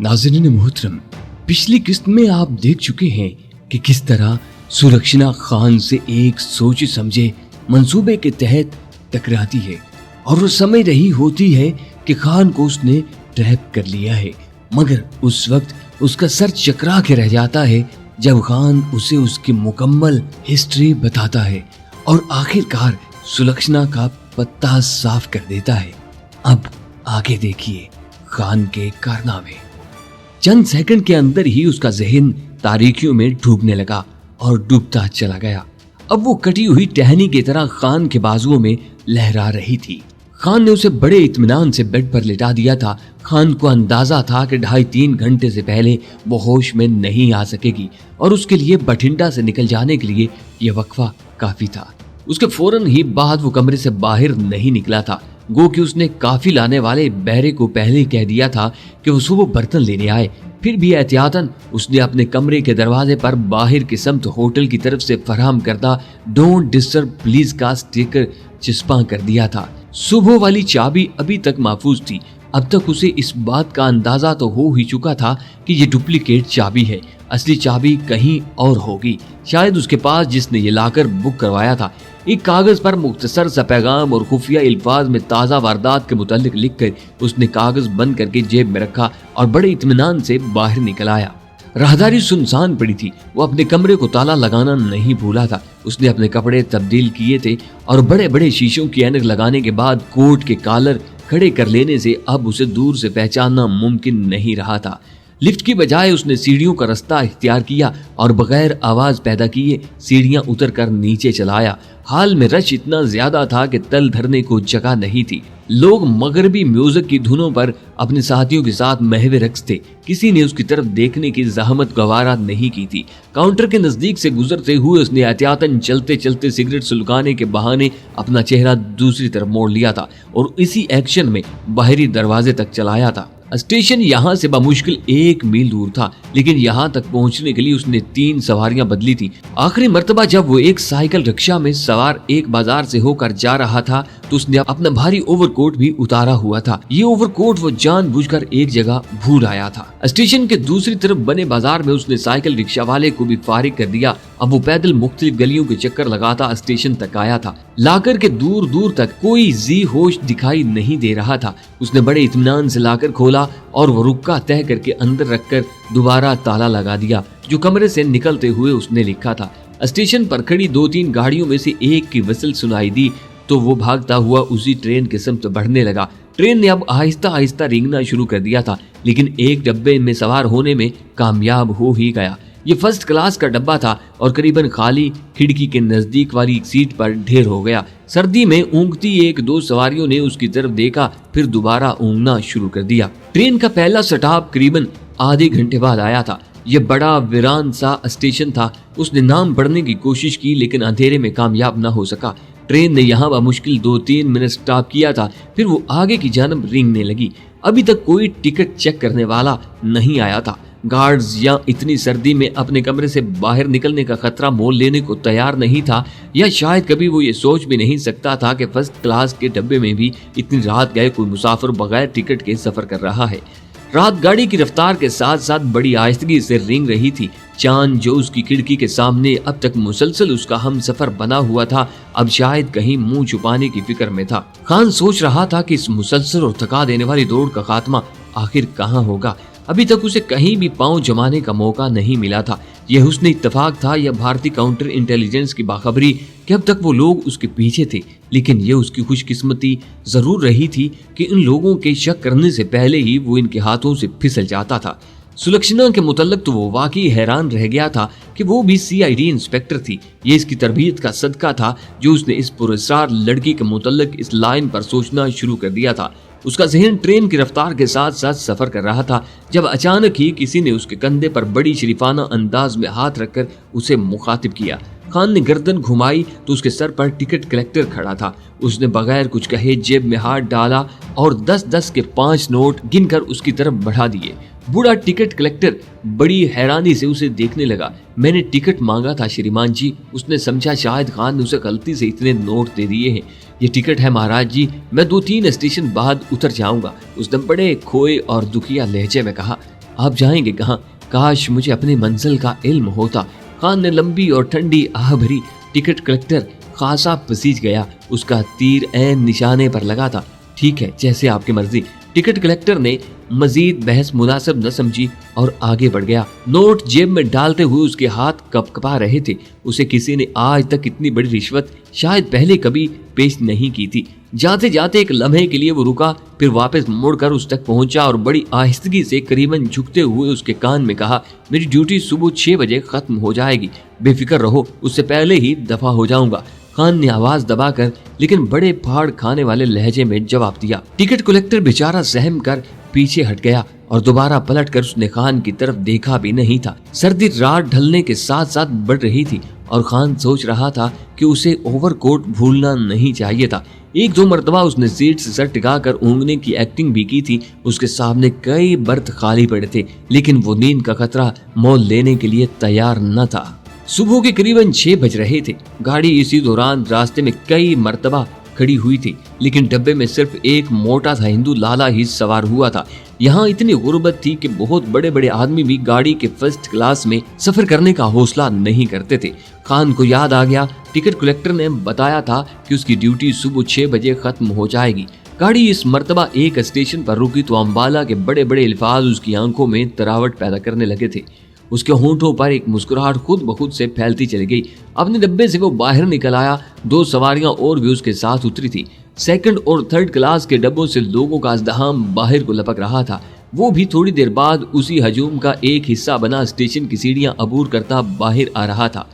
नाज़रीन मोहतरम, पिछली किस्त में आप देख चुके हैं कि किस तरह सुलक्षणा खान से एक सोचे समझे मंसूबे के तहत टकराती है और वो समझ रही होती है कि खान को उसने ट्रैप कर लिया है, मगर उस वक्त उसका सर चकरा के रह जाता है जब खान उसे उसकी मुकम्मल हिस्ट्री बताता है और आखिरकार सुलक्षणा का पत्ता साफ कर देता है। अब आगे देखिए खान के कारनामे। चंद सेकंड के अंदर ही उसका जहन तारीकियों में डूबने लगा और डूबता चला गया। अब वो कटी हुई टहनी की तरह खान के बाजुओं में लहरा रही थी। खान ने उसे बड़े इत्मीनान से बेड पर लिटा दिया था। खान को अंदाजा था कि 2.5-3 घंटे से पहले वो होश में नहीं आ सकेगी और उसके लिए बठिंडा से निकल जाने के लिए यह वक्फा काफी था। उसके फौरन ही बाद वो कमरे से बाहर नहीं निकला था, गो कि उसने काफी लाने वाले बहरे को पहले ही कह दिया था कि वो सुबह बर्तन लेने आए। फिर भी एहतियातन उसने अपने कमरे के दरवाजे पर बाहर की समत होटल की तरफ से फराहम करदा डोंट डिस्टर्ब प्लीज का स्टिकर चिपका कर दिया था। सुबह वाली चाबी अभी तक महफूज थी। अब तक उसे इस बात का अंदाजा तो हो ही चुका था कि ये डुप्लीकेट चाबी है, असली चाबी कहीं और होगी, शायद उसके पास जिसने ये लाकर बुक करवाया था। एक कागज पर मुख्तसर सा पैगाम और खुफिया अल्फाज में ताज़ा वारदात के मुतालिक लिखकर उसने कागज बंद करके जेब में रखा और बड़े इत्मीनान से बाहर निकल आया। राहदारी सुनसान पड़ी थी। वो अपने कमरे को ताला लगाना नहीं भूला था। उसने अपने कपड़े तब्दील किए थे और बड़े बड़े शीशों की ऐनक लगाने के बाद कोट के कॉलर खड़े कर लेने से अब उसे दूर से पहचानना मुमकिन नहीं रहा था। लिफ्ट की बजाय उसने सीढ़ियों का रास्ता इख्तियार किया और बगैर आवाज पैदा किए सीढ़ियां उतर कर नीचे चला आया। हाल में रश इतना ज्यादा था कि तल धरने को जगह नहीं थी। लोग मगरबी म्यूजिक की धुनों पर अपने साथियों के साथ महवे रक्स थे। किसी ने उसकी तरफ देखने की जहमत गवारा नहीं की थी। काउंटर के नजदीक से गुजरते हुए उसने एहतियातन चलते चलते सिगरेट सुलगाने के बहाने अपना चेहरा दूसरी तरफ मोड़ लिया था और इसी एक्शन में बाहरी दरवाजे तक चलाया था। स्टेशन यहाँ से बमुश्किल 1 मील दूर था, लेकिन यहाँ तक पहुँचने के लिए उसने 3 सवारियां बदली थी। आखिरी मर्तबा जब वो एक साइकिल रिक्शा में सवार एक बाजार से होकर जा रहा था तो उसने अपना भारी ओवरकोट भी उतारा हुआ था। ये ओवरकोट वो जानबूझकर एक जगह भूल आया था। स्टेशन के दूसरी तरफ बने बाजार में उसने साइकिल रिक्शा वाले को भी फारिग कर दिया। अब वो पैदल मुख्तलिफ गलियों के चक्कर लगाता स्टेशन तक आया था। लाकर के दूर दूर तक कोई जी होश दिखाई नहीं दे रहा था। उसने बड़े इत्मीनान से लाकर खोला और वो रुक्का तय करके अंदर रखकर दोबारा ताला लगा दिया। जो कमरे से निकलते हुए उसने लिखा था। स्टेशन पर खड़ी 2-3 गाड़ियों में से एक की विसल सुनाई दी तो वो भागता हुआ उसी ट्रेन की समत बढ़ने लगा। ट्रेन ने अब आहिस्ता आहिस्ता रेंगना शुरू कर दिया था, लेकिन एक डब्बे में सवार होने में कामयाब हो ही गया। ये फर्स्ट क्लास का डब्बा था और करीबन खाली खिड़की के नजदीक वाली सीट पर ढेर हो गया। सर्दी में ऊँगती 1-2 सवारियों ने उसकी तरफ देखा, फिर दोबारा ऊँगना शुरू कर दिया। ट्रेन का पहला स्टॉप करीबन आधे घंटे बाद आया था। ये बड़ा वीरान सा स्टेशन था। उसने नाम पढ़ने की कोशिश की लेकिन अंधेरे में कामयाब न हो सका। ट्रेन ने यहाँ मुश्किल 2-3 मिनट स्टॉप किया था, फिर वो आगे की जानब रेंगने लगी। अभी तक कोई टिकट चेक करने वाला नहीं आया था। गार्ड्स या इतनी सर्दी में अपने कमरे से बाहर निकलने का खतरा मोल लेने को तैयार नहीं था, या शायद कभी वो ये सोच भी नहीं सकता था कि फर्स्ट क्लास के डब्बे में भी इतनी रात गए कोई मुसाफिर बगैर टिकट के सफर कर रहा है। रात गाड़ी की रफ्तार के साथ साथ बड़ी आहिस्तगी से रेंग रही थी। चांद जो उसकी खिड़की के सामने अब तक मुसलसल उसका हम सफर बना हुआ था, अब शायद कहीं मुंह छुपाने की फिक्र में था। खान सोच रहा था कि इस मुसलसल और थका देने वाली दौड़ का खात्मा आखिर कहाँ होगा। अभी तक उसे कहीं भी पांव जमाने का मौका नहीं मिला था। यह हुस्न इत्तेफाक था या भारतीय काउंटर इंटेलिजेंस की बाखबरी कि अब तक वो लोग उसके पीछे थे, लेकिन यह उसकी खुशकिस्मती जरूर रही थी कि इन लोगों के शक करने से पहले ही वो इनके हाथों से फिसल जाता था। सुलक्षणा के मुतल्लक तो वो वाकई हैरान रह गया था कि वो भी CID इंस्पेक्टर थी। ये इसकी तरबियत का सदका था जो उसने इस पुरस्कार लड़की के मुतल्लक इस लाइन पर सोचना शुरू कर दिया था। उसका जहन ट्रेन की रफ्तार के साथ साथ सफर कर रहा था जब अचानक ही किसी ने उसके कंधे पर बड़ी शरीफाना अंदाज में हाथ रखकर उसे मुखातिब किया। खान ने गर्दन घुमाई तो उसके सर पर टिकट कलेक्टर खड़ा था। उसने बगैर कुछ कहे जेब में हाथ डाला और 10-10 के 5 नोट गिनकर उसकी तरफ बढ़ा दिए। बूढ़ा टिकट कलेक्टर बड़ी हैरानी से उसे देखने लगा। मैंने टिकट मांगा था श्रीमान जी। उसने समझा शायद खान ने उसे गलती से इतने नोट दे दिए हैं। ये टिकट है महाराज जी, मैं 2-3 स्टेशन बाद उतर जाऊंगा। उसने बड़े खोए और दुखिया लहजे में कहा। आप जाएंगे कहाँ? काश मुझे अपनी मंजिल का इल्म होता। खान ने लंबी और ठंडी आह भरी। टिकट कलेक्टर खासा पसीज गया, उसका तीर ऐन निशाने पर लगा था। ठीक है, जैसे आपकी मर्जी। टिकट कलेक्टर ने मजीद बहस मुनासिब न समझी और आगे बढ़ गया। नोट जेब में डालते हुए उसके हाथ कपकपा रहे थे। उसे किसी ने आज तक इतनी बड़ी रिश्वत शायद पहले कभी पेश नहीं की थी। जाते जाते एक लम्हे के लिए वो रुका, फिर वापस मुड़कर उस तक पहुंचा और बड़ी आहिस्तगी से करीबन झुकते हुए उसके कान में कहा, मेरी ड्यूटी सुबह 6 बजे खत्म हो जाएगी, बेफिक्र रहो, उससे पहले ही दफा हो जाऊंगा। खान ने आवाज दबाकर लेकिन बड़े फाड़ खाने वाले लहजे में जवाब दिया। टिकट कलेक्टर बेचारा सहम कर पीछे हट गया और दोबारा पलटकर उसने खान की तरफ देखा भी नहीं था। सर्दी रात ढलने के साथ साथ बढ़ रही थी और खान सोच रहा था कि उसे ओवरकोट भूलना नहीं चाहिए था। एक दो मर्तबा उसने सीट से सर टिकाकर ऊँघने की एक्टिंग भी की थी। उसके सामने कई बर्थ खाली पड़े थे, लेकिन वो नींद का खतरा मोल लेने के लिए तैयार न था। सुबह के करीबन 6 बज रहे थे। गाड़ी इसी दौरान रास्ते में कई मर्तबा खड़ी हुई थी, लेकिन डब्बे में सिर्फ एक मोटा सा हिंदू लाला ही सवार हुआ था। यहाँ इतनी गुर्बत थी कि बहुत बड़े बड़े आदमी भी गाड़ी के फर्स्ट क्लास में सफर करने का हौसला नहीं करते थे। खान को याद आ गया, टिकट कलेक्टर ने बताया था कि उसकी ड्यूटी सुबह 6 बजे खत्म हो जाएगी। गाड़ी इस मर्तबा एक स्टेशन पर रुकी तो अम्बाला के बड़े बड़े अल्फाज उसकी आंखों में तरावट पैदा करने लगे थे। उसके होंठों पर एक मुस्कुराहट खुद ब खुद से फैलती चली गई। अपने डब्बे से वो बाहर निकल आया। 2 सवारियां और भी उसके साथ उतरी थी। सेकंड और थर्ड क्लास के डब्बों से लोगों का अज़दहाम बाहर को लपक रहा था। वो भी थोड़ी देर बाद उसी हजूम का एक हिस्सा बना स्टेशन की सीढ़ियां अबूर करता बाहर आ रहा था।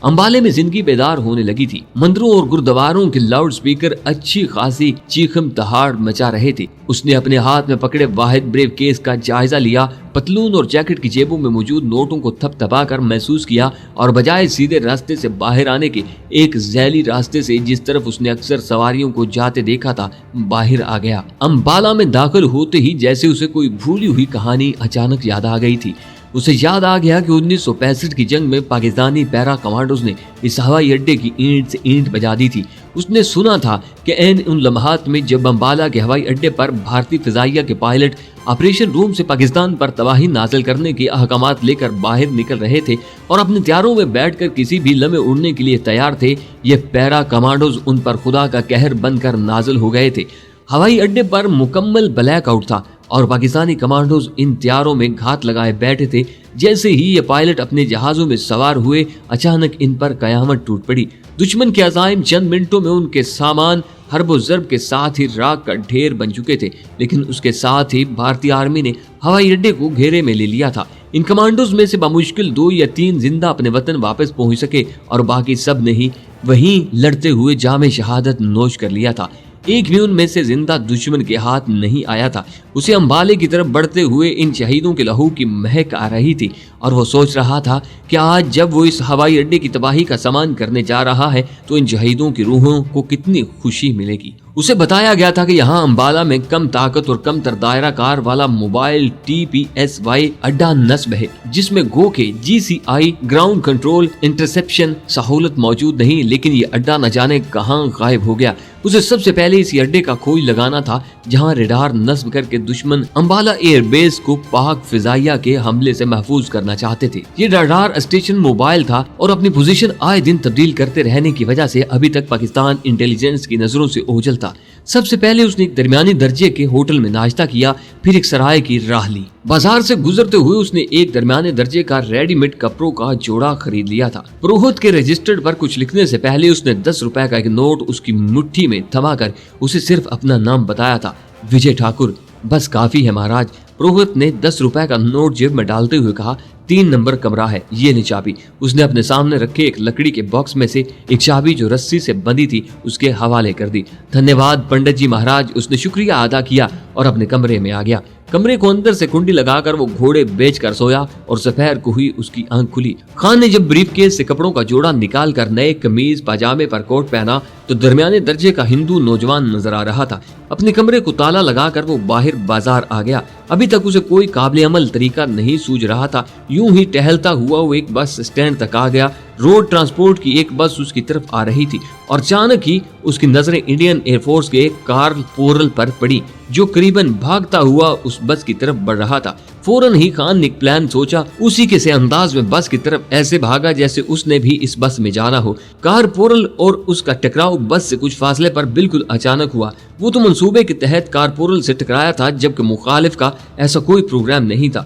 अंबाले में जिंदगी बेदार होने लगी थी। मंदिरों और गुरुद्वारों के लाउड स्पीकर अच्छी खासी चीखम दहाड़ मचा रहे थे। उसने अपने हाथ में पकड़े वाहिद ब्रेव केस का जायजा लिया, पतलून और जैकेट की जेबों में मौजूद नोटों को थपथपा कर महसूस किया और बजाय सीधे रास्ते से बाहर आने के एक जैली रास्ते से जिस तरफ उसने अक्सर सवारियों को जाते देखा था, बाहर आ गया। अंबाला में दाखिल होते ही जैसे उसे कोई भूली हुई कहानी अचानक याद आ गई थी। उसे याद आ गया कि 1965 की जंग में पाकिस्तानी पैरा कमांडोज ने इस हवाई अड्डे की ईंट से ईंट बजा दी थी। उसने सुना था कि ऐन उन लम्हात में जब अंबाला के हवाई अड्डे पर भारतीय फिजाइया के पायलट ऑपरेशन रूम से पाकिस्तान पर तबाही नाजिल करने के अहकामात लेकर बाहर निकल रहे थे और अपने त्यारों में बैठकर किसी भी लम्हे उड़ने के लिए तैयार थे, ये पैरा कमांडोज उन पर खुदा का कहर बनकर नाजिल हो गए थे। हवाई अड्डे पर मुकम्मल ब्लैकआउट था और पाकिस्तानी कमांडोज इन त्यारों में घात लगाए बैठे थे। जैसे ही ये पायलट अपने जहाजों में सवार हुए, अचानक इन पर कयामत टूट पड़ी। दुश्मन के अज़ाइम चंद मिनटों में उनके सामान हरबो ज़र्ब के साथ ही राख का ढेर बन चुके थे, लेकिन उसके साथ ही भारतीय आर्मी ने हवाई अड्डे को घेरे में ले लिया था। इन कमांडोज में से बामुश्किल 2 या 3 जिंदा अपने वतन वापस पहुंच सके और बाकी सब ने ही वहीं लड़ते हुए जामे शहादत नोश कर लिया था। एक भी उनमें से जिंदा दुश्मन के हाथ नहीं आया था। उसे अंबाले की तरफ बढ़ते हुए इन शहीदों के लहू की महक आ रही थी और वो सोच रहा था कि आज जब वो इस हवाई अड्डे की तबाही का सामान करने जा रहा है तो इन शहीदों की रूहों को कितनी खुशी मिलेगी। उसे बताया गया था कि यहाँ अंबाला में कम ताकत और कम तर दायरा कार वाला मोबाइल TPSY अड्डा नस्ब है, जिसमें गो के GCI ग्राउंड कंट्रोल इंटरसेप्शन सहूलत मौजूद नहीं, लेकिन ये अड्डा न जाने कहाँ गायब हो गया। उसे सबसे पहले इसी अड्डे का खोज लगाना था जहाँ रेडार नस्ब करके दुश्मन अंबाला एयरबेस को पाक फिजाइया के हमले से महफूज करना चाहते थे। ये रेडार स्टेशन मोबाइल था और अपनी पोजीशन आए दिन तब्दील करते रहने की वजह से अभी तक पाकिस्तान इंटेलिजेंस की नजरों से ओझल था। सबसे पहले उसने एक दरमियानी दर्जे के होटल में नाश्ता किया, फिर एक सराय की राह ली। बाजार से गुजरते हुए उसने एक दरमियाने दर्जे का रेडीमेड कपड़ों का जोड़ा खरीद लिया था। पुरोहित के रजिस्टर्ड पर कुछ लिखने से पहले उसने 10 रुपए का एक नोट उसकी मुट्ठी में थमाकर उसे सिर्फ अपना नाम बताया था, विजय ठाकुर। बस काफी है महाराज। पुरोहित ने 10 रुपए का नोट जेब में डालते हुए कहा, 3 नंबर कमरा है, ये ले चाबी। उसने अपने सामने रखे एक लकड़ी के बॉक्स में से एक चाबी जो रस्सी से बंधी थी उसके हवाले कर दी। धन्यवाद पंडित जी महाराज। उसने शुक्रिया अदा किया और अपने कमरे में आ गया। कमरे को अंदर से कुंडी लगाकर वो घोड़े बेच कर सोया और दोपहर को हुई उसकी आंख खुली। खान ने जब ब्रीफकेस से कपड़ों का जोड़ा निकाल कर नए कमीज पाजामे पर कोट पहना तो दरमियाने दर्जे का हिंदू नौजवान नजर आ रहा था। अपने कमरे को ताला लगाकर वो बाहर बाजार आ गया। अभी तक उसे कोई काबिल अमल तरीका नहीं सूझ रहा था। यूं ही टहलता हुआ वो एक बस स्टैंड तक आ गया। روڈ ٹرانسپورٹ کی ایک بس اس کی طرف آ رہی تھی اور اچانک ہی اس کی نظریں انڈین ایئر فورس کے ایک کارپورل پر پڑی جو قریباً بھاگتا ہوا اس بس کی طرف بڑھ رہا تھا۔ فوراً ہی خان نے ایک پلان سوچا، اسی کے سے انداز میں بس کی طرف ایسے بھاگا جیسے اس نے بھی اس بس میں جانا ہو۔ کارپورل اور اس کا ٹکراؤ بس سے کچھ فاصلے پر بالکل اچانک ہوا۔ وہ تو منصوبے کے تحت کارپورل سے ٹکرایا تھا جبکہ مخالف کا ایسا کوئی پروگرام نہیں تھا۔